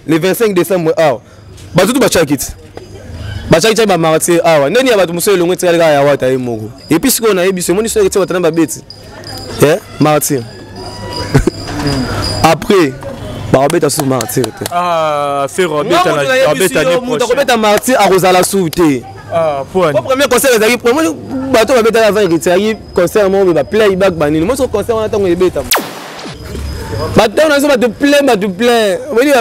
le 25 décembre awa batutu bachakiti bachakiti ba martyr awa ndeni ya batu musolo longo tsaka ya wata ye moko et puis siko na yebiso moni so eketse batana babeti martyr après babeta sous martyr faire babeta ni prochain babeta martyr a rozala souté pour premier concert ezaki premier bato babeta avant héritier concert mo ba play back banini mo so concert on attend ebeta bato on a te plein on dit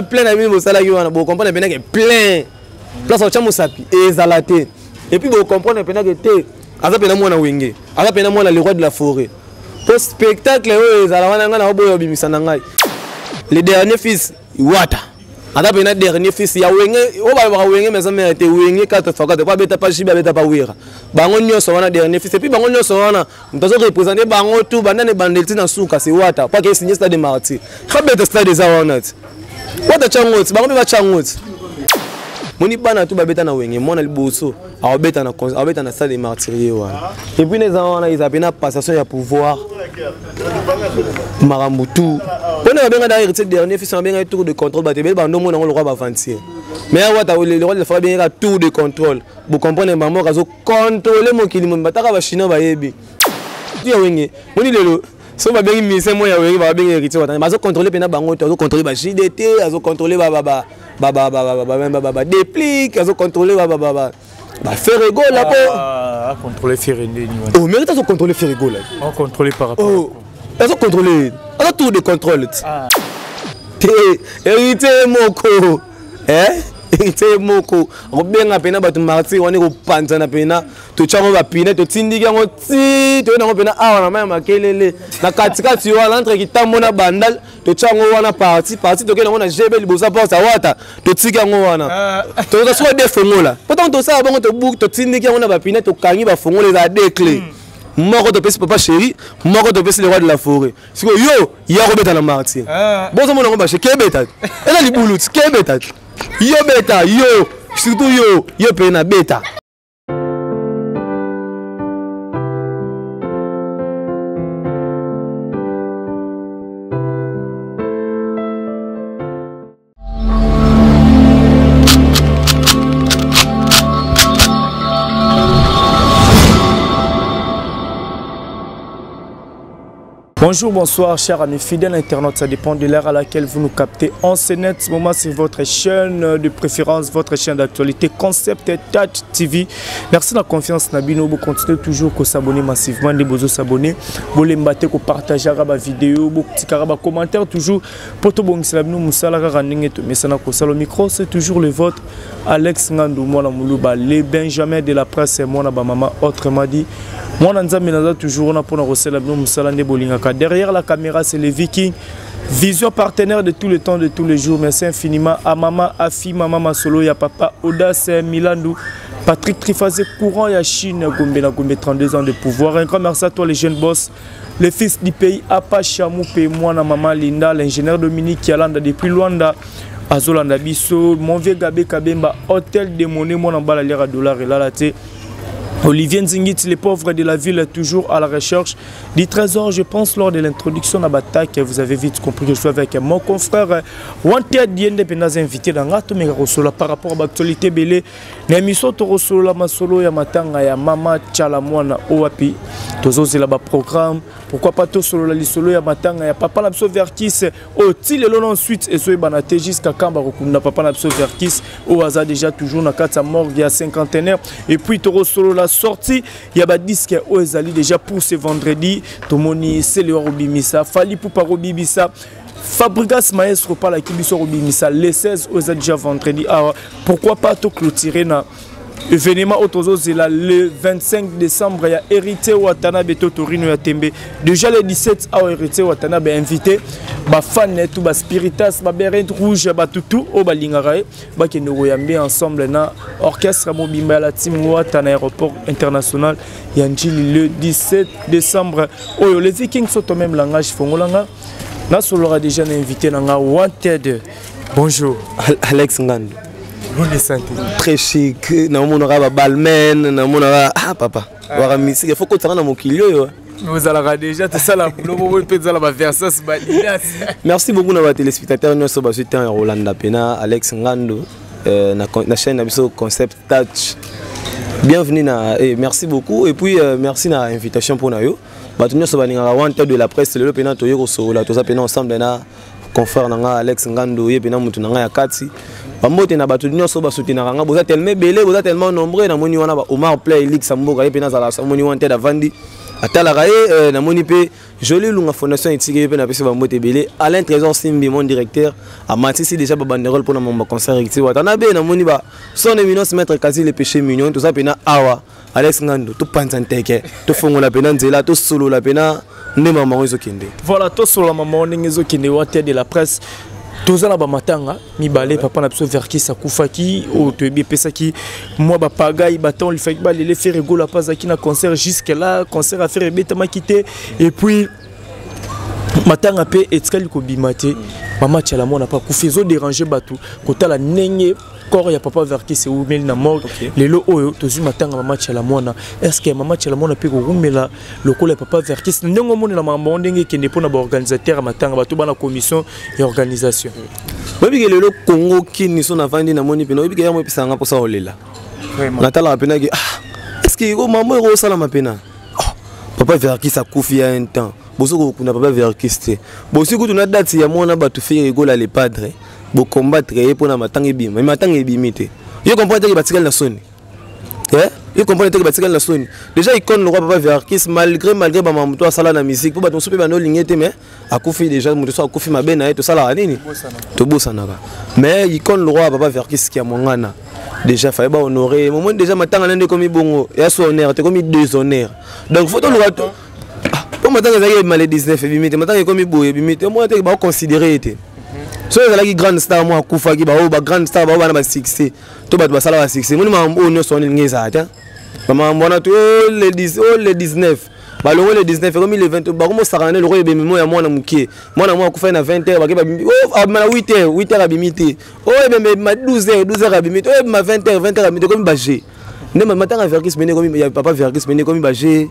plein na mini mosala ki wana bo comprendre bien que plein place au chamo sapi ezalate et puis bo comprendre bien que te aza pena mwana wenge aza pena mwana le roi de la forêt pour spectacle ezala wana ngana boyo bimisa na ngai le dernier fils wata ada pena dernier fils ya wenge o ba wenge mais ça mérite wenge 4 fois 4 pas beta pas chiba beta pas wira bango nyoso wana dernier fils et puis bango nyoso wana ntozo représenter bango tout banane bandelti na suka c'est wata pas que signer stade de martyr ka beta stade des awanat wata changot bango ba changot moni bana tout ba beta na wenge mona liboso a beta na stade de martyr wana et puis les awana ils appellent passation ya pouvoir Marambutu. On a bien hérité dernier fils, on a bien un tour de contrôle. Batébé, bah non, on a le roi d'Avantier. Mais le roi de la famille a tour de contrôle. Vous comprenez, maman, quand vous contrôlez mon kilim, batara va chiner va yebi. Tu as wingé. On dit le. Si on va bien miser moi, il va bien hériter. Mais vous contrôlez pena bango, vous contrôlez ba JDT, vous contrôlez baba déplique, vous contrôlez baba. Bah Ferrego là pour contrôler Ferrego. Oh mérite à contrôler Ferrego là. On contrôler par rapport. Oh, à contrôler. On a tout de contrôle. Hérité moko. Hérité moko. On bien à peine battu martyr, on est au panza na pena. Tu chango ba pine, tu tindika ngo ti, tu na pena ah na mama kelele. Na katika tu wa l'entre qui tamona bandal, tu chango wana parti to ke na jebe libosa pa sa wata. Tu tika ngo wana. Tu ka soit des fongo là. Pourtant to ça bon to book, tu tindika ngo na ba pine, tu kangi ba fongo les a deux clés. Moko de pesi papa chéri, moko de pesi le roi de la forêt. Siko yo, ya robeta na martyr. Bon ça mon ngo ba chez kebeta. Elle a li boulut, kebeta. Yo beta, yo, surtout yo pena beta. Bonjour, bonsoir, chers amis fidèles internautes. Ça dépend de l'heure à laquelle vous nous captez. En ce moment sur votre chaîne de préférence, votre chaîne d'actualité, Concept Touch TV. Merci de la confiance, Nabino. Vous continuez toujours à s'abonner massivement. Des beaux s'abonner. Vous les battez, vous partagez la vidéo, vous les commentaires toujours. Pour tout le monde, le micro, c'est toujours le vôtre. Alex Ngandou, moi, les Benjamin de la presse, moi, maman, autrement dit. Moi, on toujours pour derrière la caméra, c'est les Vikings. Vision partenaire de tout le temps, de tous les jours. Merci infiniment à Maman Afi, Maman Masolo, ya Papa Audace Milandou, Patrick Trifazé, courant, ya Chine, Gombe, 32 ans de pouvoir. Un grand merci à toi, les jeunes boss, les fils du pays, Apa Chamou, moi, Maman Linda, l'ingénieur Dominique Yalanda depuis Luanda, Azolanda Bisso, mon vieux Gabé Kabemba, Hôtel de Monnaie, mon emballage à lire $, et là, là, Olivier Nzingit, les pauvres de la ville, toujours à la recherche du trésor. Je pense lors de l'introduction de la bataille que vous avez vite compris que je suis avec mon confrère Wanted Diende Penaz invité dans Gato Megarosola par rapport à l'actualité belé. Nemiso Torosola Masolo Yamatanga ya Mama Chalamwana Oapi. Tozo c'est là-bas programme. Pourquoi pas tout solo la lisolo Yamatanga ya Papa Lapso Vertis au Tile ensuite et soy banaté jusqu'à Kamba Rokunda Papa Lapso Vertis au hasard déjà toujours na kata mort il y a 50 et puis Torosolo la sortie, il y a des disques au Ezali déjà pour ce vendredi. Tomoni, c'est le Robimissa, Fali pour Robimissa, Fabrigas Maestro par la Kibiso Robimissa, les 16 au Ezali déjà vendredi. Alors, pourquoi pas tout clôturer na événement autozo là le 25 décembre, il y a Hérité Watanabe Totorino ya Tembe. Déjà le 17 a Hérité Watanabe invité ba fan tout ba spiritas ba beret rouge ba tutu au balingarae ba ke no yambe ensemble na orchestre Mobimba la team Watana aéroport international Yanjili le 17 décembre. Oh les Vikings sont au même langage fongolanga. Na solora déjà invité na Wanted. Bonjour Alex Ngandou. Très chic, na mon aura balmen, na mon aura ah papa, wara musique, il faut qu'on s'arrête dans mon kilio. Vous allez déjà tout ça là, merci beaucoup à nos téléspectateurs, nous sommes en Rolanda Pena, Alex Ngando, na chaîne Abisso Concept Touch. Bienvenue et merci beaucoup et puis merci na invitation pour nous. Nous sommes en de la presse, le Pena Toyo Sola, tout ça Pena ensemble na confrère na Alex Ngando, et Pena Mutu na Yakati. Bambote na batu nous sommes soutenir nga, vous êtes tellement belé, vous êtes tellement nombreux na moni wana Omar Play League Samboga et Pena za moni wanted avandi. Atalaraye na moni pe joli lunga fondation itige pe na pese bambote belé Alain Trésor Simbi mon directeur a matisi déjà ba banderole pour na mon concert itige watana be na moni ba son éminence maître quasi les péchés mignons tout ça pena awa Alex Ngando tout panzanteke tout fongola pena nzela tout solo la pena ne maman ezokende voilà tout solo la maman ezokende water de la presse. Tous les matanga, mi balé papa na biso vers qui ça koufaki au tebi pesa qui moi ba pagaille baton il fait balé les faire rigolo la pas qui na concert jusque là concert à faire beta ma quitté et puis matanga pe etkali ko bimate mama tchala mona pas koufizo déranger batou kota la nenge corps ya papa vers qui c'est où mel na mort lelo oyo tozu matanga mama tchala mona est-ce que mama tchala mona pe ko rumela lokolo papa vers qui ndongo mona la mama ndenge kende pona ba organisateur matanga batou bana commission et organisation babi ke lelo Congo kini so na vandi na moni pena babi ke ya mo pisanga pour ça olela natala pena ki est-ce que ko mama ro sala mapena papa vers qui ça koufi a un temps bosoko kuna papa vers qui c'était bosiko tuna date ya mona batu faire rigola les padres bo combattre pour na matanga bima mais matanga bimité yo comprendre que batikal na soni yo comprendre que batikal na soni déjà icône le roi papa vers qui malgré ba mamuto sala na musique pour bato sope ba no lingete mais akufi déjà muto so akufi mabena to sala nini to bosana mais icône le roi papa vers qui a mongana déjà fallait ba honorer moment déjà matanga nende comme bongo ya so honneur te comme déshonneur donc faut to le roi pour matanga za mal 19 bimité matanga comme boye bimité moi te ba considérer été so ezalaki grande star moi akufaki bao ba grande star bao bana ba succès to bato basala ba succès moni mambo ono soni ngeza ta mama mbona to le 10 le 19 balongo le 19 comme le 20 ba komo sarane le royebe memo ya mwana mukie mwana moi akufa na 20h ba ke ba oh na 8h abimité oh be ma 12h abimité oh ma 20h abimité comme ba G ne matanga verkis mene comme ya papa verkis mene comme ba G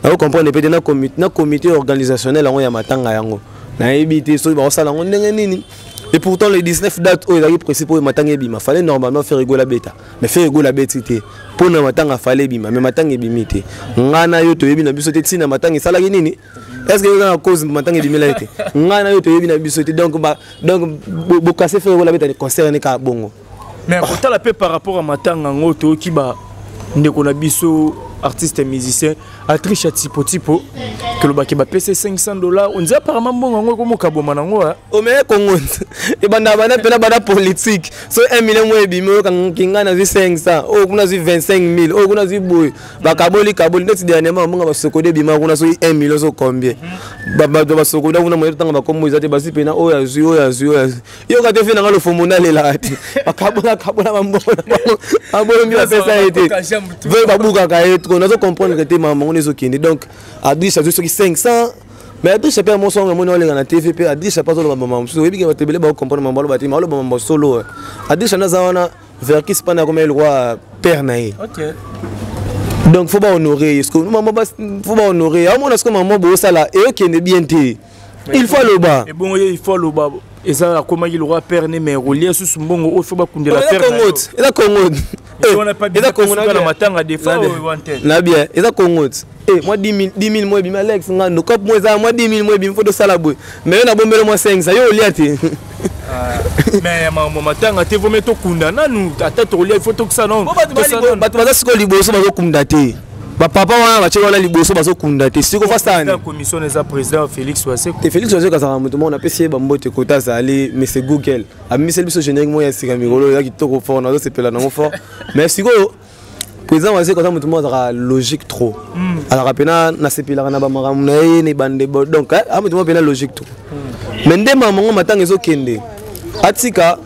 na comprendre peut-être na comité organisationnel yango ya matanga yango na ebité so ba sala ngo ndenge nini. Et pourtant les 19 dates où il a eu principaux matanga bima fallait normalement faire rigoler la bêta mais faire rigoler la bêtité pour na matanga fallait bima mais matanga bimité ngana yo to yebi na biso te tina matanga sala nini est-ce que na cause matanga bimela été ngana yo to yebi na biso te donc bo casser faire rigoler la bêta ni concert ni ka bongo mais pourtant la paix par rapport à matanga ngoto ki ba ndeko na biso artiste et musicien actrice à tipo que le baki ba pc $500 on dit apparemment bon comme kaboma nango o me kongo e banda pena bada politique so 1 million mo ebimo kan kinga na 500 o kuna 25000 o kuna boy ba kaboli net dernièrement mo ba sokode bima kuna so 1 million so combien ba sokoda kuna mo tanga ba komo izate basi pena o ya zu yo ka te fina ngalo fomona lela ati ba kabola mambo abolo mi pesa été veut ba buka ka et on a comprendre que t'es maman on est okindi donc a dit ça sur 500 mais a dit c'est pas mon son mon on na TVP a dit c'est pas solo maman so ebi ke batebele ba comprendre maman lo batima lo maman solo a dit ça na zawana vers qui se pana comme le roi père naï OK donc faut pas honorer est-ce que maman faut pas honorer à mon est-ce que maman bo ça là et okende bien té il faut le bas et bon il faut le bas et ça comment il aura père né mais relié sous mbongo il faut pas kundela père et la Congo on n'a pas dit que la matanga des fois na bien et ça Congo eh moi 10000 moi bima Alex ngando cop moi ça moi 10000 moi bima faut de sala boy mais on a bombé moi 500 yo liati mais maman matanga te vont mettre kunda nanu ata to lié il faut que ça non ba siko liboso ba kunda te ba papa wana ba chela liboso ba kunda te siko fa sana la commission des président Félix Ouassé Félix Ouassé ka ça mutumo on a payé ba mbote kota za aller mais c'est Google a mis biso générique moi ya sika migolo ya kitoko fort na c'est pela nango fort mais siko président Ouassé ka ça mutumo za logique trop alors pena na sepila na ba maramu na ni bande donc a mutumo pena logique trop mais ndé maman matanga ezokende atika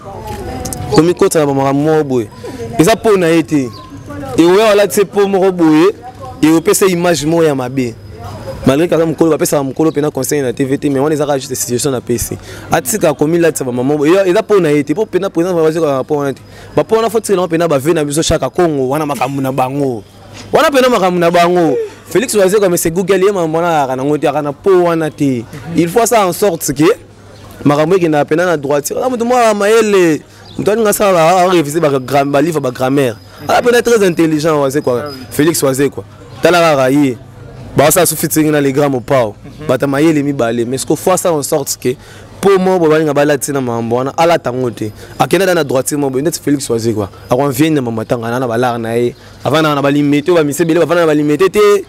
komi kota ba maramu boy eza pona été et ouais voilà c'est pour mo boy et au PC image mo ya mabe malgré que ça mukolo ba pesa mukolo pena conseil na TVT mais on les a juste situation na PC atika komi là ça ba maman et eza pona été pour pena président va dire rapport on ba pona faut tirer pena ba ve na biso chaque Congo wana makambu na bango wana pena makambu na bango Félix Oisé comme c'est Google il faut ça en sorte que makambo qui n'a peine à droite moi maele mutani ça va réviser ba livre ba grammaire peine très intelligent Oisé quoi Félix Oisé quoi tala rayi ba ça suffit na les grammes au pas bata maele mi balé mais ce qu'il faut ça en sorte que pour moi bobalinga balati na mambo na ala tangote akenda na droite mo net Félix Oisé quoi akon vient na mamatanga na balar na ye avant na balimité ba misebele ba na balimité te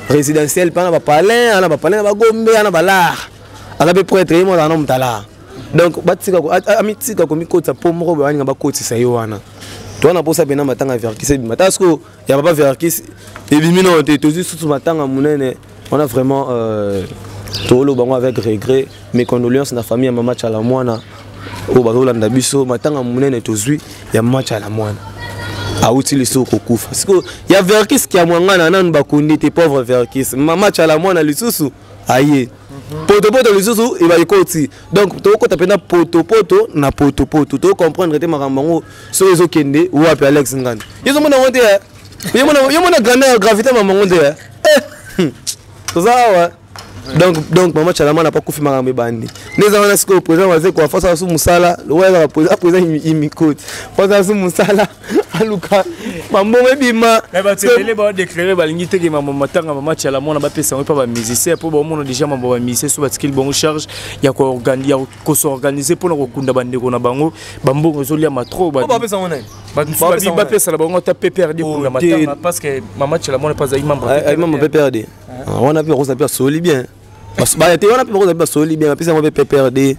résidentiel pa na ba palais ba gombe na balar akabe prêtre mo na mtala donc batika ko amitika ko mikota po mo ba nga bakotisa yo wana to na posa bena matanga verkise bi matasko ya papa verkise et bimino te to juste matanga munene on a vraiment tolo bango avec regret mes condoléances na famille ya mama Chala mwana o bazolanda biso matanga munene tozwi ya mama Chala mwana auti liso kokufa siko ya verkise ki ya mwangana nanu bakundi te pauvre verkise mama Chala mwana lisusu aye poto lisusu e ba ikoti donc to ko tapena poto na poto to comprendre te makambango so ezokende ou ape Alex Ngani yezo mona wonte yo mona grandeur gravité mamango te to ça donc mama Chala mwana pas kufi makambe bandi neza wana siko président waze kwa fasa su musala lo wa président imikoti fasa su musala aluka mambo mebima ba télé ba déclarer ba lingité que mama tanga mama Chala mwana ba pesa pas ba musicien pour ba mona déjà mama ba musicien so ba tikil bon charge ya ko organiser pour na kokunda bande ko na bango bambo zolia matro ba pesa mona ba pesa la bango ta PPRD pour la matanga parce que mama Chala mwana pas membre membre PPRD on a pu rosa soli bien parce bah on a pu rosa soli bien puis on va PPRD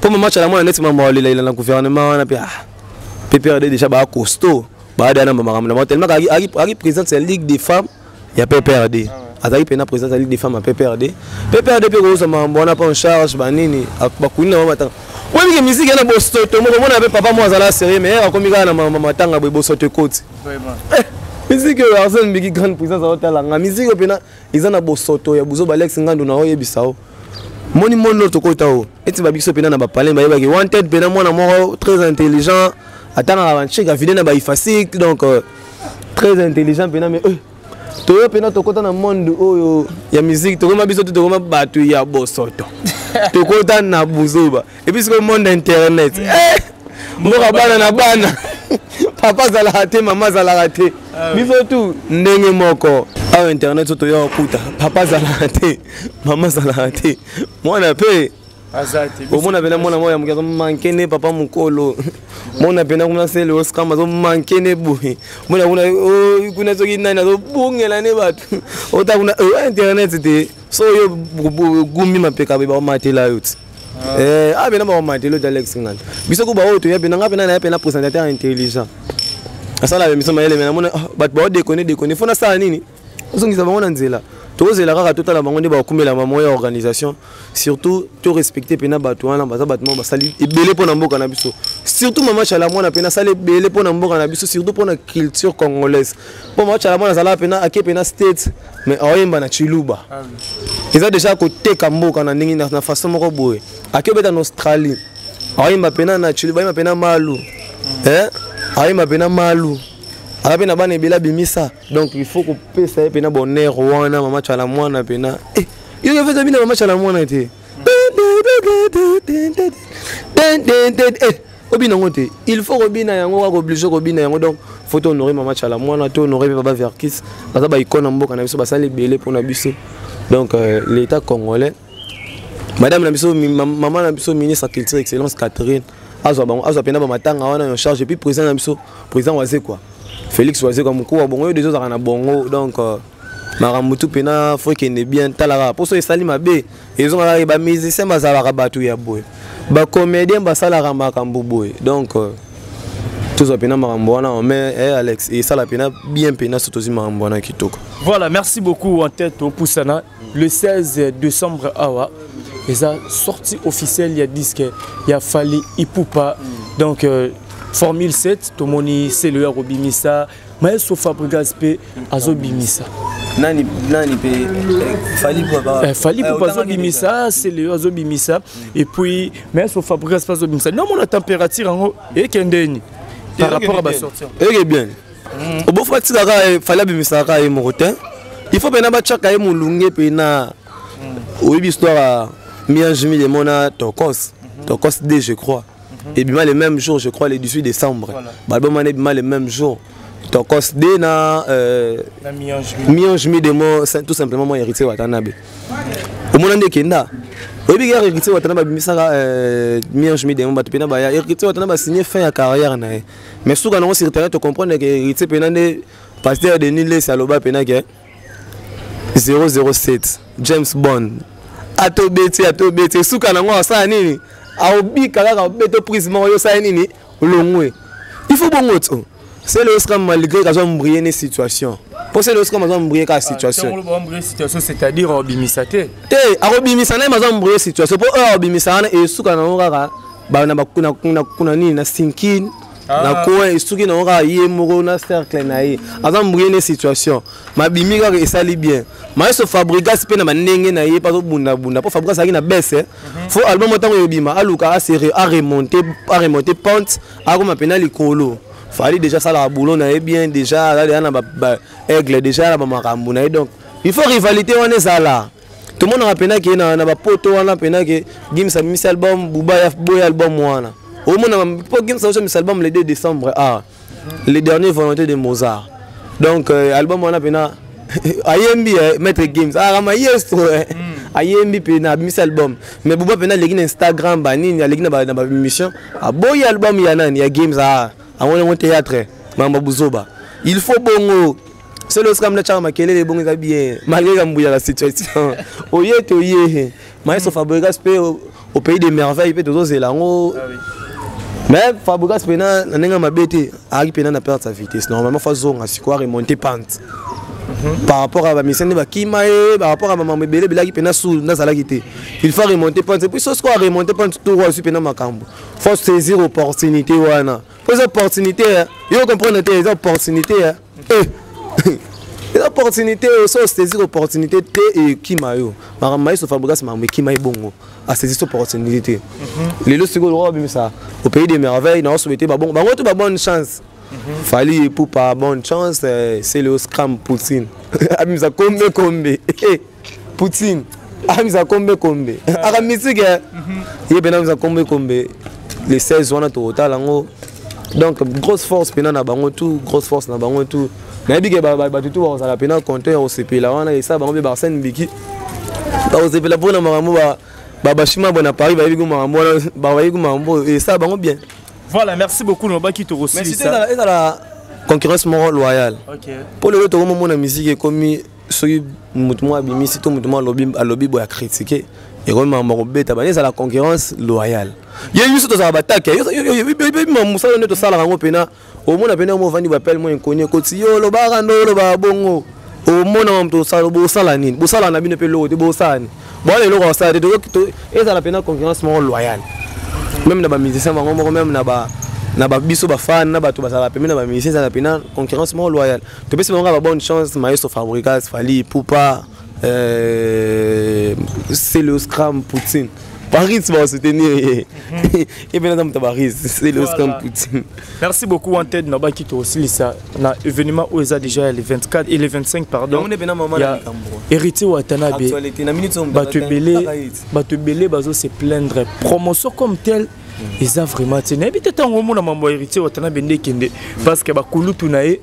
pour mama Chala mwana net membre la gouvernement on a pu PPRD déjà ba costaud ba dana mama tellement ari président de la Ligue des femmes il y a PPRD azali pena président de la Ligue des femmes à PPRD pe ko ça mambo on a pas en charge ba nini ba kunina mama tanga oui mais musique na bosoto mo mona pe papa mo azala sérieux mais akomi kana mama tanga bo bosoto koti vraiment musique ya Arsène Biki grande puissance hôtel nga musique pena izana bosoto ya buzo ba Alex Ngando na oyebisao moni mono to kota o eti ba biso pena na ba palais ba yebaki wanted pena mona mo très intelligent atanga avanche ka vidéo na ba ifasik donc très intelligent pena mais to pena to kota na monde oyo ya musique to koma biso to koma batu ya bosoto to kota na buzoba et puis le monde internet mboka bana na bana papa zala raté maman zala raté biso tout ndenge moko a internet to yo puta papa zala raté maman zala raté mwana pe azati mona bena mona moya mukazo mankene papa mukolo mona bena kuna sele Oscar mazo mankene buhi mona kuna zoki nani zo bungela ne batu ota kuna internet te so yo gumi mapeka ba matela yoti bena ba matelo de Alex Ngani biso ko ba oto ya bena ngapena na pena présentateur intelligent asala ba miso maele mena mona bat ba déconner fona sa nini ozongisa bango na nzela tozela kaka totala bango nde bakumela mamo ya organisation surtout to respecter pena bato wana baza bato basali ebele pona mboka na biso surtout mama Chala mwana pena sale ebele pona mboka na biso surtout pona culture congolaise po mama Chala mwana zala pena ake pena state mais oyemba na Chiluba eza déjà koteka mboka na ndenge na façon moko boye ake beta na Australie oyemba pena na Chiluba oyemba pena malu oyemba pena malu alape na bana ebela bimisa donc il faut que pesa pena bonheur wana mama Chala mwana pena il y a fait mama Chala mwana te obina ngote il faut obina yango ko obligé ko obina yango donc faut honorer mama Chala mwana to honorer papa Verkis baza ba icône mboka na biso basali belé pour na biso donc l'état congolais madame la biso maman la biso ministre de culture excellence Catherine azwa pena ba matanga wana en charge et puis président la biso président waze quoi Félix Oisé comme quoi bon yo des autres na bongo donc maramutu pena faut qu'il est bien talara pour ça sali mabe ils ont ba musicien bazala batu ya boy ba comédien basala makambo boy donc tout ça pena makambo wana mais Alex et ça la pena bien pena surtout makambo wana kitoko. Voilà, merci beaucoup en tête au Poussana le 16 décembre awa et ça sortie officielle il y a disque il y a Fally Ipupa donc Formule 7, Tomoni, c'est le Robimisa, mais sauf Fabregas P, Azobimisa. Nani pe Fally Ipupa Azobimisa, c'est le Azobimisa. Et puis, mais sauf Fabregas Azobimisa. Non, mon température en haut est kendeni par rapport à ma sortie. Eh bien. Au beau Fally Azobimisa et Morotin. il faut pena ba chaka mulunge pena oui histoire mi de mona Tokos D je crois et bien les mêmes jours je crois le 18 décembre l'album est bien les mêmes jours Tokos D na mi de mo tout simplement moi héritier Watanabe au monde de Kenda oui bien héritier Watanabe misaka mi de mo ba pena ba héritier Watanabe signé fin à carrière na mais sous quand on sur internet tu comprends que héritier pena ne pasteur de Nile Saloba pena que 007 James Bond atobeti suka na ngwa sa nini aobi kala beto prisme yo sa nini longwe il faut bon autre c'est le scam malgré qu'ils ont brillé une situation pour c'est le scam ils ont brillé la situation c'est-à-dire obimisate obimisana ils ont brillé situation pour obimisana et suka na ngwa ba na kuna nini na sinkin na quoi suki na ngwa yemuro na cercle na yi azam brillé une situation mabimi ka esali bien mais ce fabrica c'est na ndenge na yi pas bunda pour fabrica ça qui na baisse faut album autant yobima aluka a serré a remonter pente a comme pena likolo fallait déjà ça la boulot na bien déjà là na ba aigle déjà la makambu na donc il faut rivalité on est ça là tout le monde rappelle que na ba poto wana pena que Gims a mis album Bouba ya boy album wana au monde pour Gims a mis album le 2 décembre les dernières volontés de Mozart donc album wana pena ayembi maître Gims ma yesto ayembi pena mis album mais Bouba pena legi na Instagram banini ya legi na ba émission boy album ya nani ya Gims on est théâtre mamba buzoba il faut bongo c'est le scam na chama kele les bongo bien malgré la situation oye mais so Fabregas pe au pays des merveilles peut toujours zelango mais Fabregas pena nanenga mabete ari pena na perdre sa vitesse normalement faut zonga si quoi remonter pente par rapport à la mission de Bakimae par rapport à maman bébé belaki pena sous na sala quitté il faut remonter pente puis ce quoi remonter pente tout roi sur pena makambo faut saisir opportunité wana pour les opportunités il faut comprendre les opportunités les opportunités sont saisir opportunité et qui mayo maman so Fabregas maman qui maille bongo à saisir cette opportunité les lots second roi bien ça au pays des merveilles on souhaiter ba bon tout ba bonne chance fallait pour pas bonne chance c'est le scram Poutine amisa kombe Poutine amisa kombe aka musique il ben amisa kombe les 16 wana total ngo donc grosse force pena na bango tout grosse force na bango tout na bige ba tout on la pena compter au CP là wana et ça bango be Barsène Biki ba au CP la pour na mambo ba shima bona Paris ba bigo mambo ba bigo mambo et ça bango bien. Voilà, merci beaucoup Nobaki to aussi. Mais c'était la concurrence loyale. OK. Pour le retour moment na musique comme soki mutumo abimi si to mutumo alobi boya critiquer et comme mambo beta ba la concurrence loyale. Il y a eu tout ça attaque musa ne to sala ngo pena o mona pena mo vandi ba appel mo inconnu koti yo lo ba rando lo ba bongo o mona mto sala bo sala nini bo sala na bino pe lo te bo sani bon le lo ça de et ça la pena concurrence loyale même na ba musicien bango même na ba biso ba fan na ba to ba sala pe na ba musicien ça la pena concurrence loyale to pe se ba bonne chance maestro Fabregas Fali Poupa c'est le scram Poutine Paris va se tenir et bien dans Paris c'est le scam Poutine. Merci beaucoup en tête Nobaki to aussi ça na événement où ils a déjà les 24 et les 25 pardon. Héritier Watanabe. Batubele bazo se plaindre promotion comme telle ils a vraiment tenu peut-être un moment mambo héritier Watanabe ndekende parce que ba kulutu nae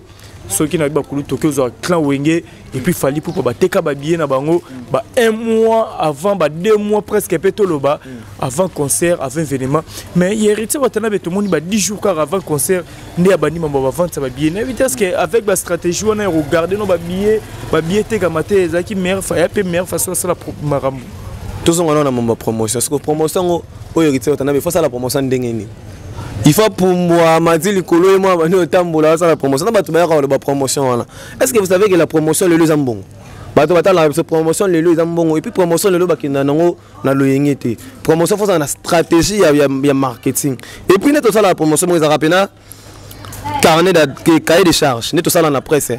ceux qui n'ont pas couru Tokyo ont clan Wenge et puis fallait pour ba teka ba billet na bango ba un mois avant ba 2 mois presque petoloba avant concert avant événement mais héritier Watanabe tout le monde ba 10 jours avant concert né abani mamba ba vendre ça ba billet parce que avec la stratégie on a regardé nos ba billet teka maté zaki meilleure façon ça la marambo tous on a mamba promotion parce que promotion au héritier Watanabe faut ça la promotion ndengeni. Il faut pour moi, Madi Likolo et moi, on tamboula ça la promotion. On va tout faire la promotion. Est-ce que vous savez que la promotion le lieu ambon? La promotion le lieu ambon et puis promotion le lieu bakina nango na loyengete. Promotion faut ça na stratégie ya marketing. Et puis net ça la promotion moi rapena carnet de cahier de charge. Net ça la presse.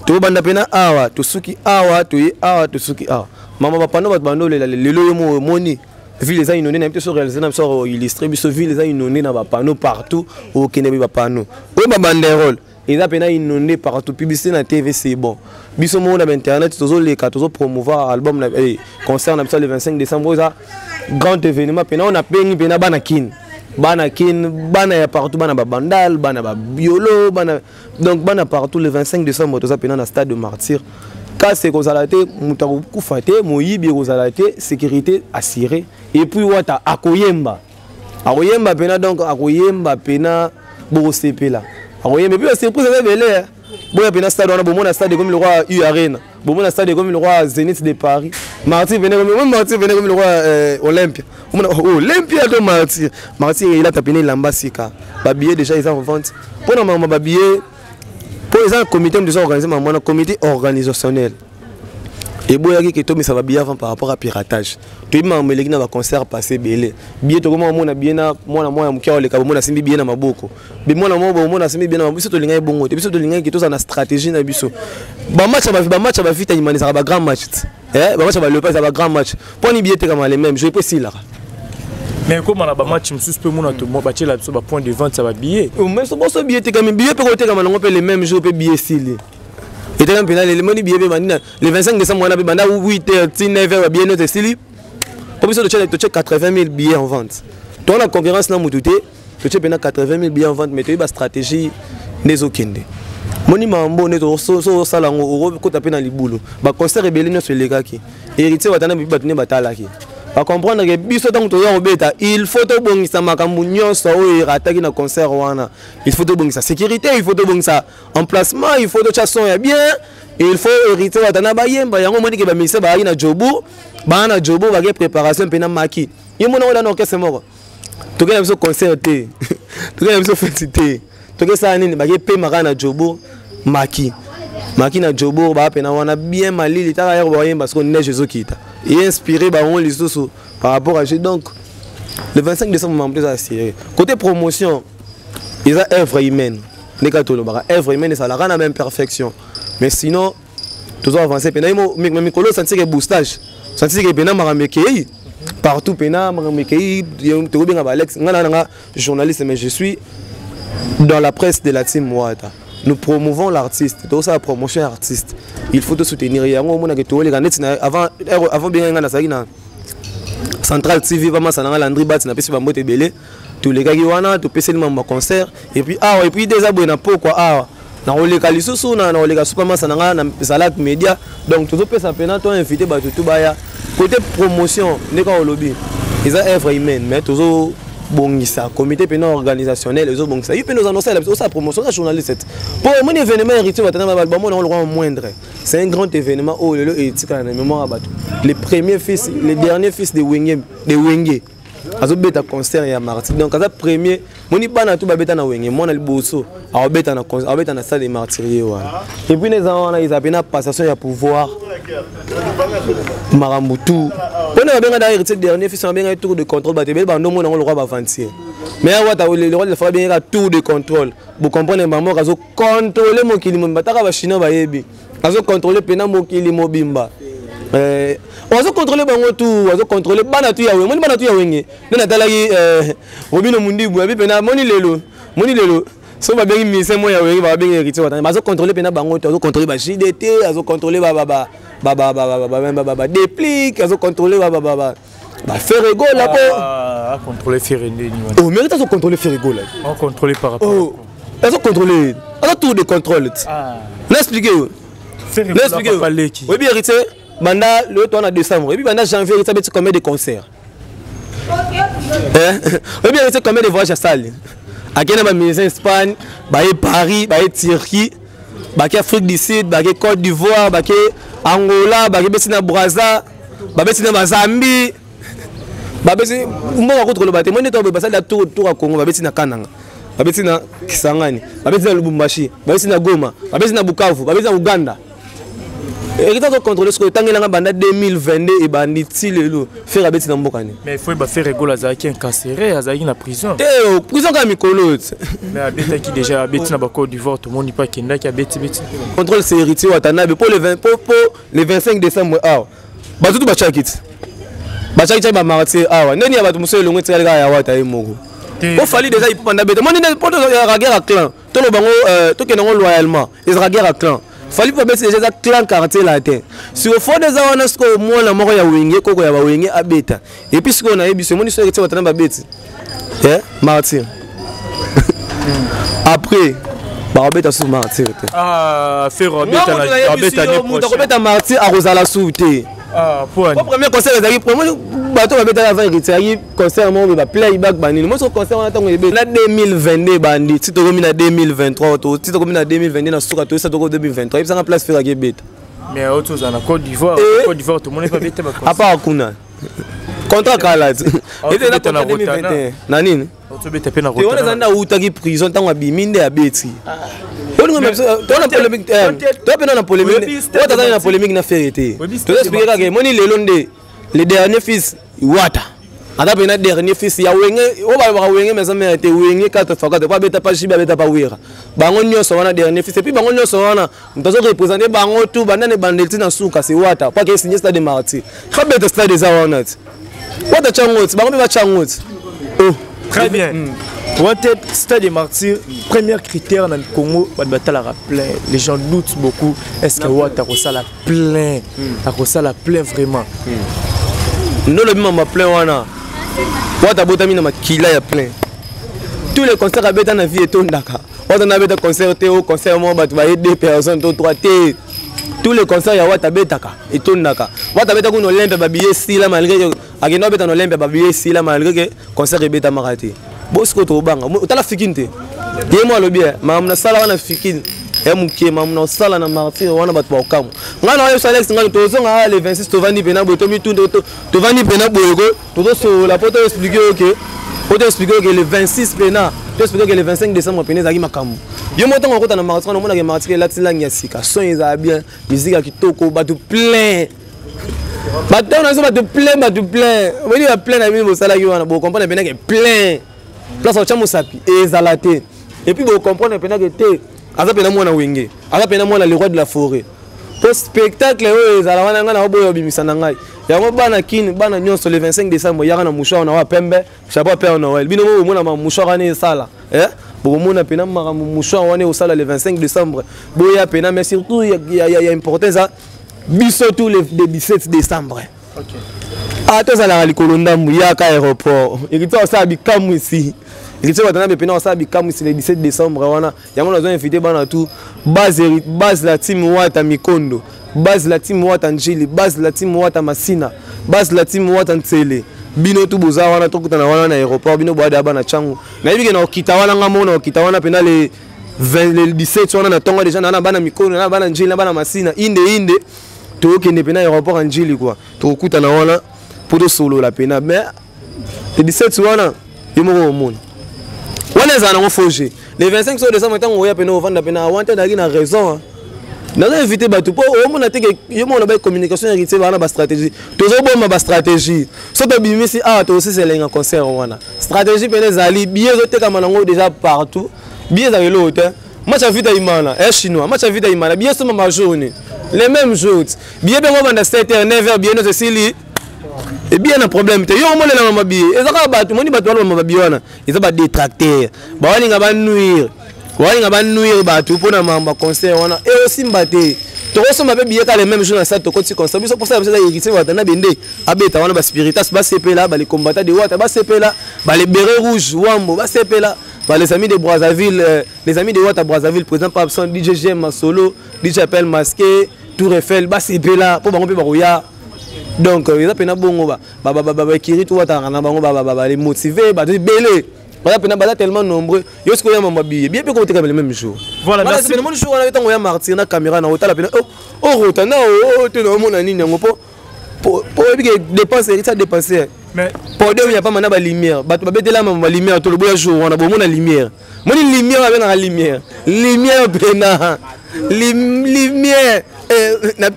To banda pena awa, to suki awa, to yi awa, to suki awa. Mama papa no bando le lieu moni. Vu les gens inondés, n'importe sur réalisé, n'importe illustré, vu les gens inondés, n'a pas panneau partout, au Kenya pas panneau. Oui, ma banderole. ils ont inondé partout publicité na TV c'est bon biso mo na internet toujours les cas toujours promouvoir album na concert na le 25 décembre ça grand événement pena on a peni pena banakin bana ya partout bana bandal bana ba biolo bana donc bana partout le 25 décembre tout ça pena na stade de Martyr quand c'est qu'on s'arrête mutaku kufate moyibi ko s'arrête sécurité assurée et puis wata akoyemba pena donc akoyemba pena bo sepela akoyemba puis c'est pour ça belé boya pena stade on a bon stade comme le roi U Arena bon stade comme le roi Zénith de Paris Martyr venait comme le roi Olympia Olympia de Martyr il a tapé l'ambassika ba billet déjà ils en vente pour normalement ba billet pour les comité de organisé un comité organisationnel et boya qui to mais ça va bien avant par rapport à piratage to ima meleki na ba concert passé belé billet to comment mona bien na mona moya mkia le ka mona simbi bien na maboko bi mona mona simbi bien na biso to linga bongo te biso to linga ki to na stratégie na biso ba match ba vite animani ça ba grand match ba match ba le pas ça ba grand match pour ni billet te comme les mêmes je peux si là mais comment la match me suspect mon auto moi bâtir là sur ba point de vente ça va billet mais so bon so billet te comme billet peut côté comme on peut les mêmes jours peut billet si et dans le moni billet le 25 décembre on a banda 8h 9h billet notre style pour ça tu check 80 000 billets en vente toi la concurrence na mututé tu check 80 000 billets en vente mais tu as stratégie des okende moni mambo ne so sala ngo ko taper dans libulu ba concert rebelle no se legaki héritier watana bi batune batalaki ba comprendre que biso tant to robeta il faut to bongisa makambu nyonso o rataki na concert wana il faut to bongisa sécurité il faut to bongisa emplacement il faut to chasson ya bien il faut hériter watana ba yemba yango moni ke ba mise ba na jobu ba ke préparation pena maki yemo na na orchestre moko to ke biso concert te to ke biso fête te to ke ça nini ba ke pe maka na jobu maki na jobu ba pena wana bien malili ta ya ba yemba parce que neige zokita et inspiré par rapport à jeu. Donc, le 25 décembre, on m'a assuré. Côté promotion, ils ont œuvre humaine. Œuvre humaine, ça la même perfection. Mais sinon, toujours avancé. Mikolo, ça c'est un boostage. Ça c'est un partout, journaliste, mais je suis dans la presse de la team Wata. Nous promouvons l'artiste, donc ça la promotion artiste. Il faut te soutenir. Avant bien na Central TV vraiment ça na Landry Bat na pesi ba mote belé tous les gars qui wana to pesi le concert et puis des abonnés na pourquoi na oleka lisusu na oleka superman ça na Salak Media donc tout pesa pena to invité ba tout baya côté promotion ne ka lobby ils ont œuvre humaine mais toujours bongisa comité pénal organisationnel les autres bongisa il peut nous annoncer la promotion de journaliste pour mon événement héritier watana ba on le rend moindre c'est un grand événement oh le etika na mémoire abatu les derniers fils de Wenge azo beta concert ya Martyr donc ça premier moni bana tout ba beta na Wenge mona liboso a beta na concert a beta na salle de martyrier wa et puis les gens ils appellent passation ya pouvoir Marambutu on a bien d'ailleurs ce dernier fils a bien un tour de contrôle ba tebel ba ndomo na le roi ba vantier mais le roi de faire bien un tour de contrôle vous comprenez maman azo contrôler mokili mbataka ba chinois ba yebi azo contrôler pena mokili mobimba on a contrôlé bango tout on a contrôlé bana tu ya we moni bana tu ya wenge na talaki Robino Mundibu abi pena moni lelo so ba bengi mise mo ya wenge ba bengi héritier watana ba zo contrôler pena bango to zo contrôler ba JDT azo contrôler ba déplique azo contrôler ba Ferrego là po contrôler Ferrego oh mérite azo contrôler Ferrego là on contrôler par rapport oh azo contrôler azo tout de contrôle l'expliquer Ferrego pas leki oui bien héritier banda le temps en décembre et puis banda janvier il y a combien de concerts et bien c'est combien de voyages à salle à quel moment en Espagne bah Paris bah Turquie bah Afrique du Sud bah Côte d'Ivoire bah Angola bah Bessina Brazza bah Bessina Zambie bah Bessina moi contre le bâtiment on est tombé passer la tour à Congo bah Bessina Kananga bah Bessina Kisangani bah Bessina Lubumbashi bah Bessina Goma bah Bessina Bukavu bah Bessina Uganda. Et il faut contrôler ce que tu as en 2022 et bandit le faire avec tes mbokani. Mais il faut faire rigoler Azaki incarcéré, Azaki na prison. Prison comme Mikolo. Mais Abeta qui déjà habite na Côte d'Ivoire, tout le monde n'y pas Kenda qui habite. Contrôle c'est héritier Watanabe pour le 25 décembre. Ah, bah tout bachakit. Bachakit ba Martyr. Ah, nani ya batu muselo ngwe tsala ya wata emogo. il fallait déjà il peut pas bête moi ni pour la guerre à clan tout le bango tout que non loyalement ils la guerre à clan fallait pas bête déjà clan quartier là terre si au fond des awana ce que moi la moko ya wenge koko ya ba wenge abeta et puis ce qu'on a biso moi ni so que tu vas tamba bête martyr après barabeta sous martyr faire barabeta martyr à Rosala souté pour premier concert ezali premier bato babeta avant ezali concert mo ba play back banini moi so concert on attend na 2022 bandi ti to komi na 2023 to ti to komi na 2022 na suka to ça to 2023 ibsanga place faire ke beta mais autre za na Côte d'Ivoire tout le monde pas beta ba concert à part kuna contrat kala était na 2021 na nini auto beta pe na route on zanda utaki prison tango abiminde ya beti na polémique na vérité. Tu expliquer que moni le dernier fils Wata. Ada pena dernier fils ya wenge o ba wenge mais ça mérite wenge 4 fois pas beta pas chiba beta pas wira. Bango nyoso wana dernier fils et puis bango nyoso wana mtozo représenter bango tout banane bandelti na suka c'est Wata pas que signer stade de martyr. Ka beta stade des awana. Wata changot bango ba changot. Oh très bien. Wanted Stade des Martyrs, premier critère dans le Congo, les gens doutent beaucoup. Est-ce que Wata a la plein, la plein vraiment? Non, le même plein wana. Wata botami na makila ya plein. Tous les concerts à beta na vie et tondaka. Wata na beta concert au concert moi bat ba 2 personnes, 3 T. Tous les concerts ya Wata betaka et tondaka. Wata beta ko no lembe ba billet si la malgré que ageno beta no lembe ba billet si la malgré que concert e beta marate. Bosco to banga utala fikinte yemo lo bien mamna sala wana fikini emuke mamna sala na martyr wana bat ba okamu ngana wa Alex ngana to zonga le 26 to vandi pena boto mi tundo to vandi pena boyego to so la poto expliquer que le 26 pena to expliquer que le 25 décembre pena zaki makamu yemo to ngota na martyr na mona ke martyr la tsila nyasika son eza bien musique kitoko batu plein bato na so batu plein woni ba plein na mimi sala ki wana bo comprendre pena que plein place au chamusapi ezalate et puis vous comprenez pena que te aza pena mwana wenge aza pena mwana le roi de la forêt pour spectacle ezala wana ngana oboyo bimisa na ngai yango bana kini bana nyonso le 25 décembre yaka na mouchoir na wa pembe chapeau père Noël bino mo mona mouchoir ane sala bo mona pena mara mouchoir wane au sala le 25 décembre boya pena mais surtout ya importance ça biso tous les 17 décembre OK Atos à la Likolondambu, il y a un aéroport. Il y a un bikamu ici. Il y a un bikamu ici le 17 décembre. Il y a un invité à tout. Base la team Wata Mikondo. Base la team Wata Njili. Base la team Wata Masina. Base la team Wata Ntsele. Bino tu boza wana to kutana wana na aéroport. Bino boada bana changu. Na hivi na okita wana ngamona okita wana pena le 17 wana na tonga déjà na bana Mikondo na bana Njili na bana Masina. Inde. To kende pena aéroport Njili quoi. To kutana wana pour solo la pena mais le 17 wana yemo au monde wana za na foger le 25 décembre tant oya pena ovanda pena wante daki na raison na invité batu po o mona te yemo na ba communication hérité wana ba stratégie tozo bomba ba stratégie so to bimisi to aussi c'est lenga concert wana stratégie pena zali billet zo te kama nango déjà partout billet za le hôtel match à vita imana chinois match à vita imana billet sur ma journée les mêmes jours billet ben vanda 7h 9h billet no c'est et bien un problème te yo mona na mabi ezaka batu moni batu wala mabi wana ezaba détracteur ba wali ngaba nuire batu pona mamba concert wana et aussi mbate to ko soma be bieka les mêmes jours na ça to ko ti concert biso pour ça ça hérité wata na bende abeta wana ba spiritas ba sepela ba les combattants de Wata ba sepela ba les bérets rouges wambo ba sepela ba les amis de Brazzaville les amis de Wata Brazzaville présent par absent DJ GM solo DJ appel masqué Tour Eiffel ba sepela pour ba ngompe ba roya. Donc ils appellent bongo ba kiri tout wata na bango ba les motiver ba belé ba pena ba tellement nombreux yo ce ko ya mama billet bien ko te le même jour voilà merci le monde jour on a tango ya martyr na caméra na hôtel pena rota na te no mona nini ngo po que dépenser ça dépenser mais pour deux il y a pas mana ba lumière ba betela ma lumière to le boya jour on a bon mona lumière moni lumière avec na lumière pena lumière na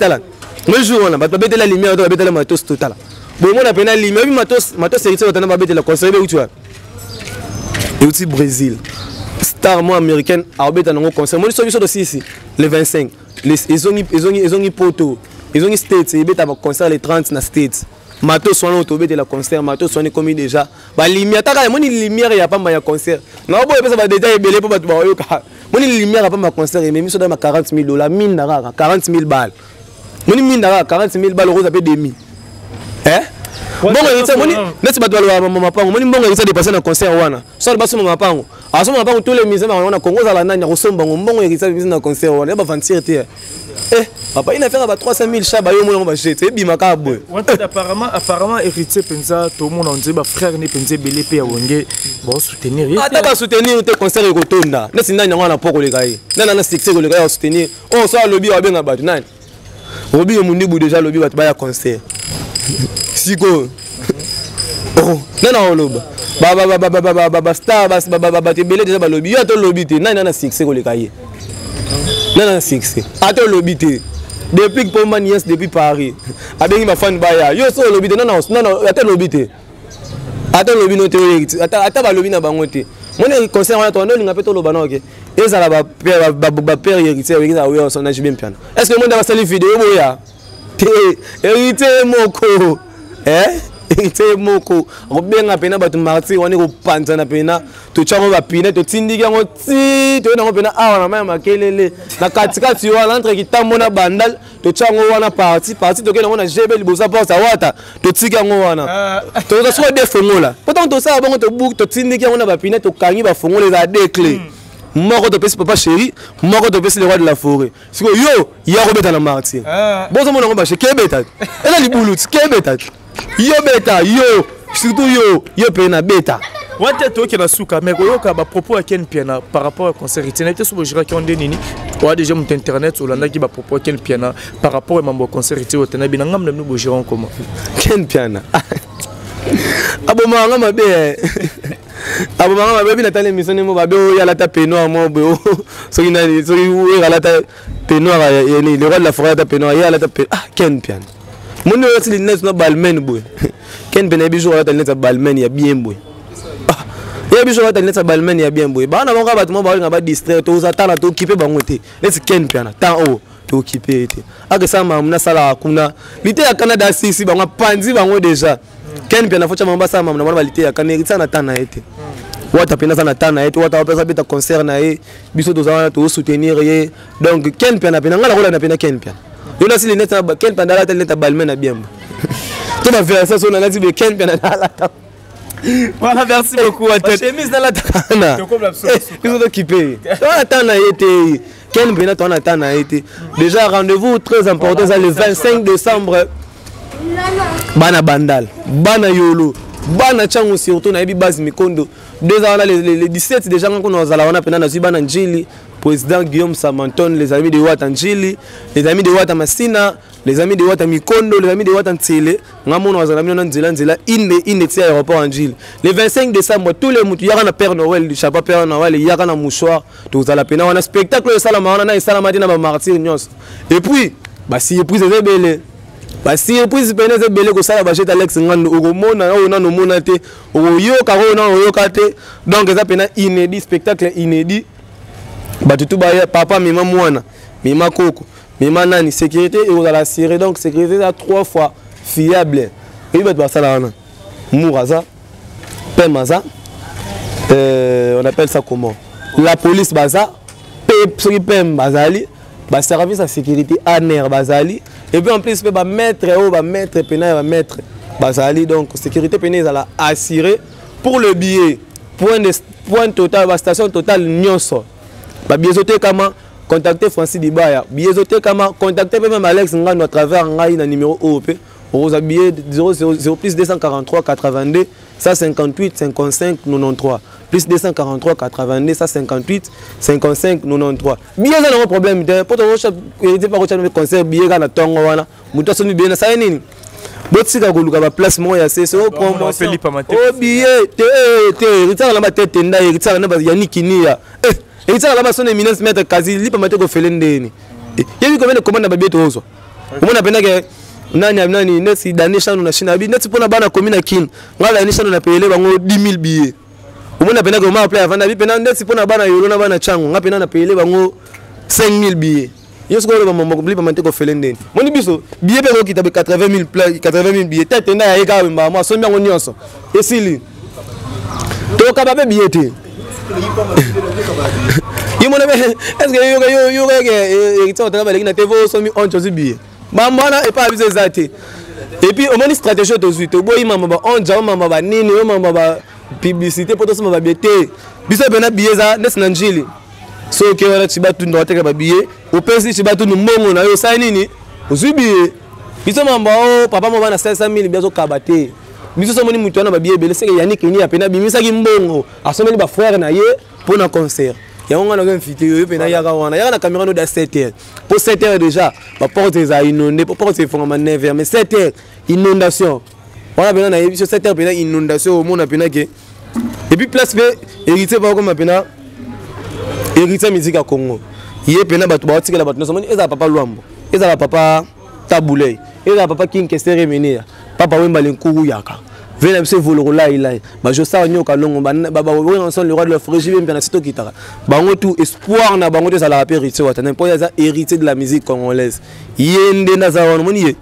le jour on a battu la lumière, on a battu la matos total. Bon, on a peine la lumière, matos héritier, on a battu la conserver où tu as. Et aussi Brésil, star moi américaine, arbitre dans le concert. Moi je suis aussi ici, les 25. Ils ont poto, ils ont States, ils ont concert les 30 na States. matos soin autobé la concert matos soin comme déjà ba lumière taka moni lumière ya pamba ya concert na boye pesa ba détail belé pour ba yoka moni lumière ya pamba concert et même so dans ma $40,000 mine na 40,000 balles moni mine na 40,000 balles rose appelé demi bon héritier moni net ba doit mama pango moni bon héritier dépasser na concert wana so ba so mama pango a so mama pango tous les musiciens on a Congo za la nanya ko somba bon héritier na concert wana ba vantir te papa il a fait 300,000 chaba yo mo ba jete et bimaka boy apparemment héritier penza tout le monde on dit ba frère ni penza belé pe ya wonge ba soutenir ata ba soutenir te concert ko tonda na sinda nyanga na poko le kai na succès ko le kai soutenir on so lobby wa benga ba nani lobby yo mundibu déjà lobby ba ba ya concert siko non loba ba star ba te belé déjà ba lobby yo to lobby te nani na succès ko le kai non succès ato lobby te depuis que Pomba Niès depuis Paris abengi ma fan baya yo so lobby te non ato lobby te ato lobby no te ata ba lobby na bango te mon concert on a tourné linga peto loba na ok ezala ba père héritier oui ça oui on a bien piano est-ce que monde va salir vidéo boya te héritier moko héritier moko obenga pena batu martyr on est ko panza na pena to tshamo ba pina to tindiki ngo ti to na ngo pena awa na maya makelele na katika ti wa entre kitambo na bandal to tshamo wana parti to ke na ngona jebe libosa porta wata to tika ngo wana to ka so de fongola pourtant to sa bango to book to tindiki ngo na ba pina to kangi ba fongola za de clé moko to pesi papa chéri moko to pesi le roi de la forêt siko yo ya ko beta na martyr bon so mona ngo ba che beta ela libuluti ke beta yo beta yo surtout yo pena beta wante to ke na suka mais koyoka ba propos à Ken Piana par rapport à concert itinete so bojira ki onde nini wa déjà mon internet ou landa ki ba propos à Ken Piana par rapport à mambo concert itinete otena bina ngam na bojira en comment Ken Piana abo manga mabe abo manga mabe bina tale mission mo babe o ya la ta peno mo be o so ina so ya la ta peno ya ni le roi de la forêt ta peno ya la ta Ken Piana mon aussi les net na balmen boy Ken Piana bijo la ta net balmen ya bien boy et puis je vais te laisser balmen ya bien boy ba na bango ba tuma ba nga ba distraire to za tala to occuper bango te let's Ken Piana tant o to occuper te aka sama mna sala kuna lite ya Canada sisi bango panzi bango déjà Ken Piana focha mamba sama mna ba lite ya Canada na tana ete wata pena sana tana ete wata pesa beta concert na e biso to za to soutenir ye donc Ken Piana pena ngala kola na pena Ken Piana yo la si les net na Ken Piana la ta leta balmen na bien to ba faire ça so na la si Ken Piana la ta. Voilà, merci beaucoup à toi. Chemise dans la tana. Ils sont occupés. On attend à été. Ken Piana on attend à été. Déjà rendez-vous très important c'est le 25 décembre. Bana Bandal, Bana Yolo, Bana Changu surtout na Ebi Base Mikondo. Deux ans là les 17 déjà qu'on a zala on a pena na Bana Njili, président Guillaume Samanton, les amis de Wata Njili, les amis de Wata Masina, les amis de Wata Mikondo, les amis de Wata Ntele, ngamona wazalami na Nzela ine tia aéroport Njili. Le 25 décembre tous les mutu yaka na Père Noël, du chapeau Père Noël, yaka na mouchoir, to zala pena on a spectacle salama on a salama dina ba martyr nyos. Et puis bah si et puis c'est belé. Bah si et puis c'est belé ko sala ba jeta Alex ngando o mona o na no mona te o yo ka o na o yo ka te donc ça pena inédit spectacle inédit. Bah tout ba papa mima mwana mima koko mima nani sécurité et on a la série donc sécurité à 3 fois fiable et bah ça là mouraza pemaza on appelle ça comment la police baza pem bazali ba service à sécurité aner bazali et puis en plus ba mettre pena ba mettre bazali donc sécurité pena za la assurer pour le billet point total ba station totale nyonso ba biezoté kama contacter Francis Dibaya biezoté kama contacter même Alex Ngano à travers ngai na numéro OP aux billets 00 plus 243 82 158 55 93 plus 243 82 158 55 93 billet ça n'a pas problème pour ton était pas rechercher concert billet na tongo wana muto soni bien ça nini botsika koluka ba place moya c'est au promotion au billet te ritsa la tête nda ritsa na ba yanikini ya et ça là-bas son éminence mettre quasi lipa mate ko felendeni yebi ko mena commande ba bieto ozo umona penda ke nani nesi danisha na China bi neti pona bana komina kin ngala nisha na pele bango 10,000 billets umona penda ko ma apply avant bi pena neti pona bana yolo na bana changu ngapena na pele bango 5,000 billets yo ce qu'on va m'embobler pour monter au Felenden mon biso billet pe qui tabe 80 000 billets tête na ya ka moi so mi ngoni onso esili to ka ba billet te yo mon est-ce que yo héritier otaka na TV so mi on choisi billet mama et pas aviser zate et puis au moins stratégie to suite to boyi mama ba on ja mama ba nini o mama ba publicité pour to so mama billet biso bena billet za nesna njili so ke wala tibatu ndo ateka ba billet o pesi tibatu mbongo na yo sa nini ozui billet biso mama o papa mama na 500 000 biso kabate biso so moni mutu na ba billet bele seke Yannick ni apena bimisa ki mbongo asomeli ba frère na ye pour na concert yango na invité yo pena yaka wana yaka na caméra no da 7h pour 7h déjà ba porte za inondé pour porte fonga ma 9h mais 7h inondation wana pena na biso 7h pena inondation au monde pena ke et puis place pe héritier ba comme pena héritier musique à Congo yé pena ba tuba tikela ba tnosomoni eza papa Luambo eza papa Tabulei eza papa King Kesere Menea papa Wemba Lenkuru yaka vena biso voloro là il ba jo sa nyoka longo ba oui ensemble le roi de la forêt jibe mpena sito kitaka bango tout espoir na bango ça la rappel héritier watana pour ça héritier de la musique congolaise yende na za wana moni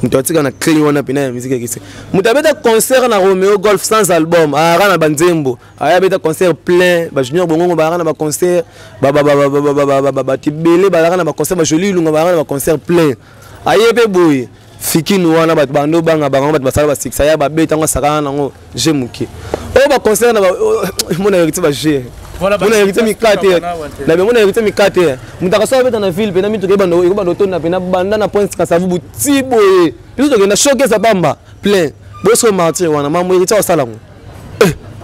mutatika na clé wana pena ya musique kisi mutabeta concert na Romeo Golf sans album ara na banzembo aya beta concert plein ba junior bongo ba na ba concert ba tibele ba na ba concert ba joli lunga ba na ba concert plein ayebe boy fikini wana bat bando banga bango bat basala ba six ya ba beta ngo sakana ngo jemuki o ba concert na ba mona héritier ba je voilà mona héritier mi 4 na be mona héritier mi 4 mutaka so beta na ville pena mi to ke bando to na pena banda na point ka savu tibo e biso to ke na choquer sa bamba plein boso martyr wana mamu héritier osala ngo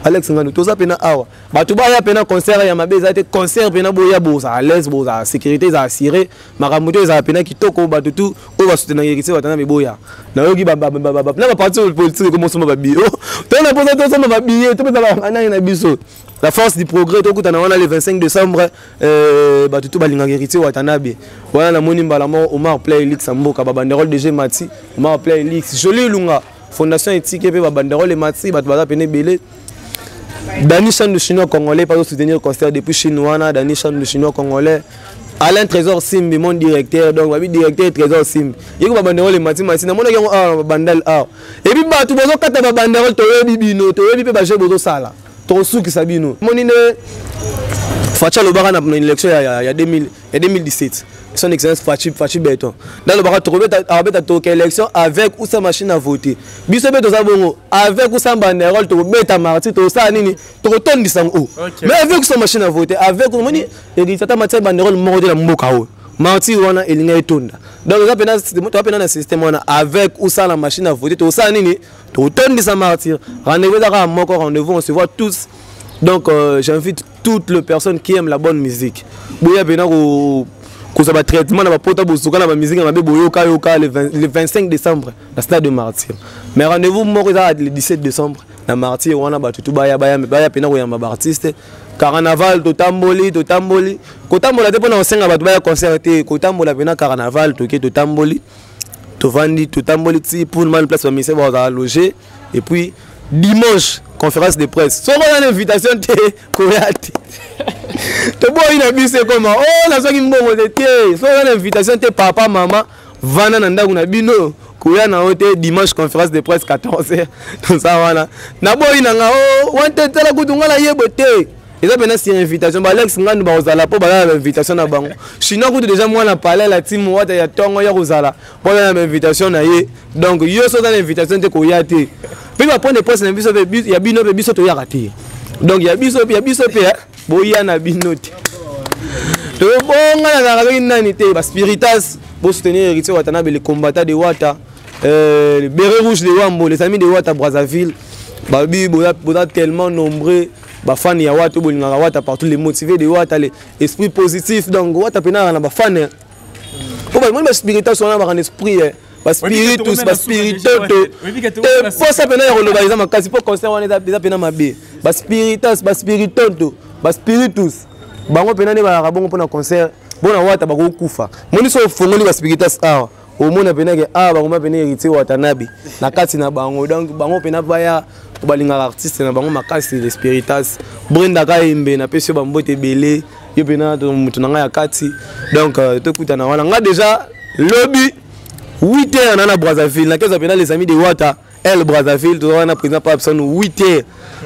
Alex ngano to za pena awa batu ba ya pena concert ya mabeza te concert pena boya boza à l'aise boza sécurité za assuré makamuto za pena kitoko batu tu o ba soutenir héritier watana meboya na yoki ba na parti politique comme soma ba bio to na posa to soma ba bio to pesa ba na biso la force du progrès to kutana wana le 25 décembre batu tu balinga héritier watana be wana na moni mbala mo Omar Play Elix Mboka ba banderole DG Mati Omar Play Elix joli lunga fondation éthique pe ba banderole Mati batu ba pena belé Dani Chan de chinois congolais pas soutenir le concert depuis chinois Dani Chan de chinois congolais Alain Trésor Simbi mon directeur donc babi directeur Trésor Simbi yiko ba banderole Mati na mona yango bandal et puis ba tu bozo kata ba banderole to yebi bino to yebi pe ba je bozo sala to suki sabino moni ne Facha le bara na élection ya 2017 son excellence Fachi Beton dans le bara trouver à to élection avec ou sa machine à voter biso beto za bongo avec ou sa banderole to beta marti to sa nini to tondi sango mais avec sa machine à voter avec moni et dit tata mati banderole moko de la mboka o marti wana elinga etonda donc ça pena na système wana avec ou sa la machine à voter to sa nini to tondi sa martyr rendez-vous à moko rendez-vous on se voit tous. Donc j'invite toutes les personnes qui aiment la bonne musique. Boya pena ko ça va traitement na ba pota bosuka na ba musique na be boyoka yoka le 25 décembre na stade de Martyr. Mais rendez-vous moko le 17 décembre na Martyr wana ba tutu baya pena ko yamba ba artiste. Carnaval to tamboli ko tambola te pona osenga ba baya concerter ko tambola pena carnaval to ke to tamboli to vandi to tamboli ti pour mal place ba mise ba loger et puis dimanche conférence de presse. So on a une invitation te koyate. To boy na bise comment oh na so ki mbongo de te. So on a une invitation te papa maman vana na ndaku na bino koya na hote dimanche conférence de presse 14h. Donc ça voilà. Na boy na nga oh wante tela kutunga la yebo te. Eza pena si invitation ba Alex ngandu ba ozala po ba la invitation na bango. Chinois kutu déjà moi na parler la team wata ya tongo ya kozala. Pour la invitation na ye. Donc yo so na invitation te koyate. Puis va prendre des postes na biso ya bino be biso to ya raté. Donc ya biso pe boya na bino te. To bonga na ka nani te ba spiritas pour soutenir héritier watana be les combattants de Wata les bérets rouges de Wambo les amis de Wata Brazzaville. Babi boya tellement nombreux ba fans ya Wata bolinga Wata partout les motivés de Wata les esprits positifs donc Wata pena na ba fans. Pour ba spiritas on a un esprit ba spiritus ba spiritoto pour ça pena ya lobaliza makasi pour concert wana eza pena mabe ba spiritus ba spiritoto ba spiritus bango pena ne ba rabongo pona concert bona Wata ba kokufa moni so fongoli ba spiritus au mona pena ke bango ma pena héritier Watanabe na kati na bango donc bango pena baya balinga artiste na bango makasi les spiritus Brenda Kaimbe na pesio bambote belé yo pena mutu nanga ya kati donc tokutana wana nga déjà lobby 8h nana Brazzaville na keza pena les amis de Wata El Brazzaville to wana président pas besoin 8h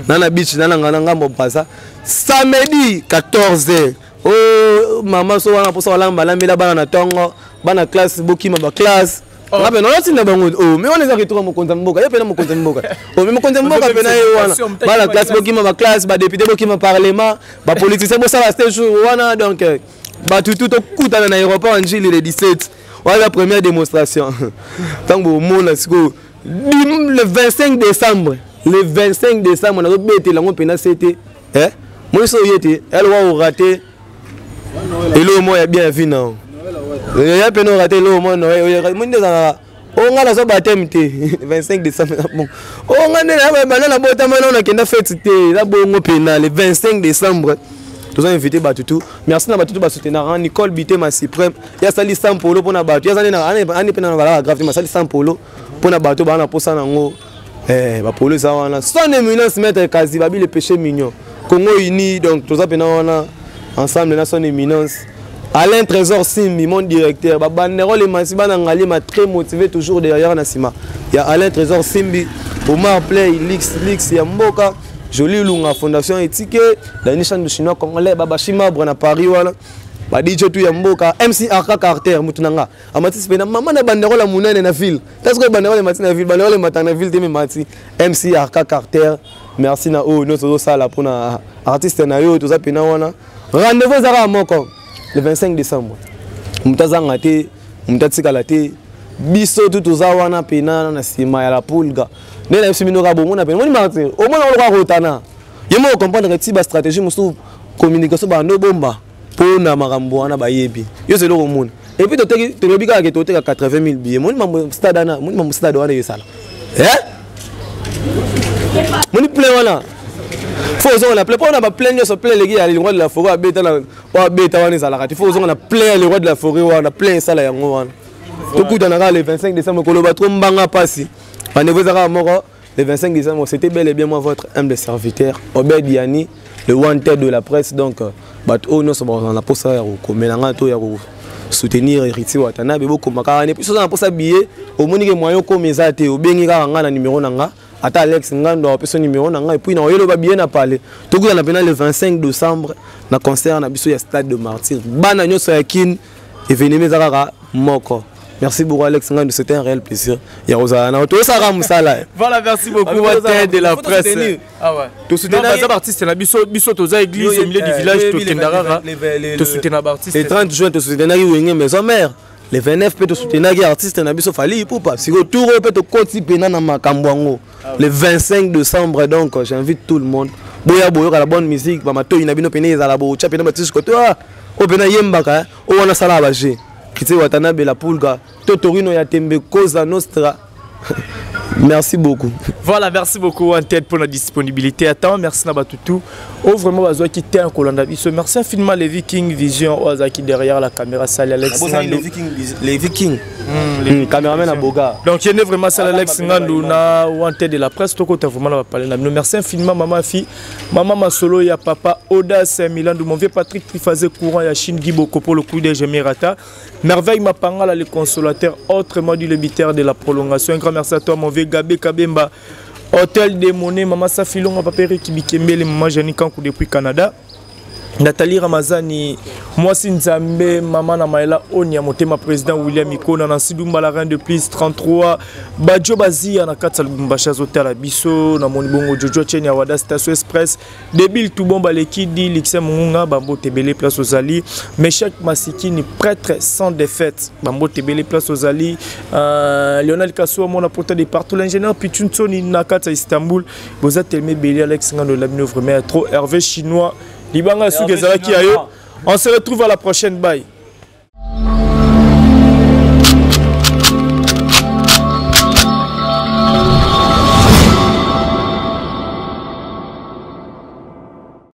nana beach nana ngana mo Brazza samedi 14h oh maman so wana posa wala mbala bana na tongo bana classe bokima ba classe nga pena on tinda bango oh mais on les a retour mo konza mboka yo pena mo konza mboka oh mais mo konza mboka pena yo wana bana classe bokima ba classe ba député bokima parlement ba politicien bo sala stage wana donc ba tout kutana na aéroport Njili le 17 voilà la première démonstration tant que monde le 25 décembre on a bêté la pena c'était hein moi so yete elle va rater et le mot est bien vu non il y a peine rater le mot non on a la so baptême 25 décembre bon on a na bota na kenda fête la bongo pena le 25 décembre tous invité Batutu merci na Batutu ba soutenir Nicole Bité ma suprême ya sali Sampolo pona Batu ya sali na ani pena na bala grave ma sali Sampolo pona Batu ba na posa nango ba polo ça wana son éminence maître Kazi babi le péché mignon Congo uni donc tous pena wana ensemble na son éminence Alain Trésor Simbi mon directeur ba bandero le masiba na ngali ma très motivé toujours derrière na sima ya Alain Trésor Simbi Omar Play Lix ya Mboka Jolie Lunga Fondation Éthique, la nation du chinois congolais, Baba Shima, Brana Paris, voilà. Ba DJ tu Yamboka, MC Arka Carter, Mutunanga. Amati Spena, maman na bandero la mounane na ville. T'as ce que bandero le matin na ville, bandero le matin na ville, t'es mati. MC Arka Carter, merci na oh, notre sala pour na artiste na yo, tout ça pena wana. Rendez-vous Zara Moko, le 25 décembre. Mutazanga te, mutatsika la te. Biso tout ça wana pena na sima ya la pulga. Nena simino ka bo mona pe moni martir au moins on va rotana yemo comprendre que tiba stratégie musu communication ba no bomba pona makambo wana ba yebi yo c'est le monde et puis to lobika ke to teka 80,000 billets moni mambo stade ana moni mambo stade wana yesala moni plein wana faut on a plein on a ba plein yo so plein les gars les rois de la forêt beta na wa beta wana sala kati faut on a plein les rois de la forêt wana plein sala yango wana to kutana le 25 décembre ko loba trop mbanga pasi. Le 25 décembre, c'était bel et bien moi votre humble serviteur, Obed Diani, le wanted de la presse. Donc, on a pour ça, soutenir Héritier Watana, mais beaucoup de puis ça pour ça billet, au moins que moyen comme les athées, au bien qu'il numéro nanga, ata Alex Ngando, a son numéro nanga, et puis on a bien à parler. Tout le monde a le 25 décembre, na concert na biso ya stade de Martyr. Bananyo Soyakin et venez Zara Moko. Merci beaucoup Alex Ngandou, c'était un réel plaisir. Voilà, merci beaucoup de la presse. Ah ouais. Tu soutiens les artistes, la biso toza église au milieu du village to Kendara. Tu soutiens les artistes. Les 30 juin tu soutiens les maison mère. Les 29 peut te soutenir les artistes na biso fali pour pas. Si retour peut te continuer na makambo. Le 25 décembre donc j'invite tout le monde. Boya la bonne musique, ba matoyi na bino pene za la bo cha pene batisi koto. O pena yembaka, o wana sala baje. Kiti Watanabe la Pulga, Totorino Yatembe, Cosa Nostra. Merci beaucoup. Voilà, merci beaucoup en tête pour la disponibilité. Attends, merci Nabatutu. Oh, vraiment, Wazoa qui était un colonel. Merci infiniment les Vikings Vision, Wazoa qui derrière la caméra, salut Alex Ngandou. Les Vikings. Caméraman à Boga. Donc, il y a vraiment salut Alex Ngandou, na ou en tête de la presse. Tout côté vraiment va parler. Merci infiniment, maman fille, maman Masolo, ya papa Audace Milan, mon vieux Patrick Trifazé courant, ya Chine Giboko pour le coup de Jemirata. Merveille Mapangala, le consolateur, autrement dit le biteur de la prolongation. Un grand merci à toi, mon vieux Gabé Kabemba, Hôtel des Monnaies, Maman Safilon, Papa Kibikembe, Maman Jani Kankou depuis Canada. Nathalie Ramazani, moi Sinzambe, Maman Namaela, Onia, Motema président William Ikona, Nancy Doumbala, Reine de plus 33, Badjo Bazi, Anakatsal Bumbacha Zotel Abisso, Namoni Bongo Jojo Chen Yawada Station Express, Debil Toubomba Lekidi, Lixem Munga, Bambo Tebele Place aux Ali, Meshak Masikini, prêtre sans défaite, Bambo Tebele Place aux Ali, Lionel Kassou, mon apporteur de partout, l'ingénieur Pichunsoni Nakata Istanbul, vous êtes tellement belé, Alex Ngando, l'abino vraiment trop, Hervé Chinois. On se retrouve à la prochaine. Bye.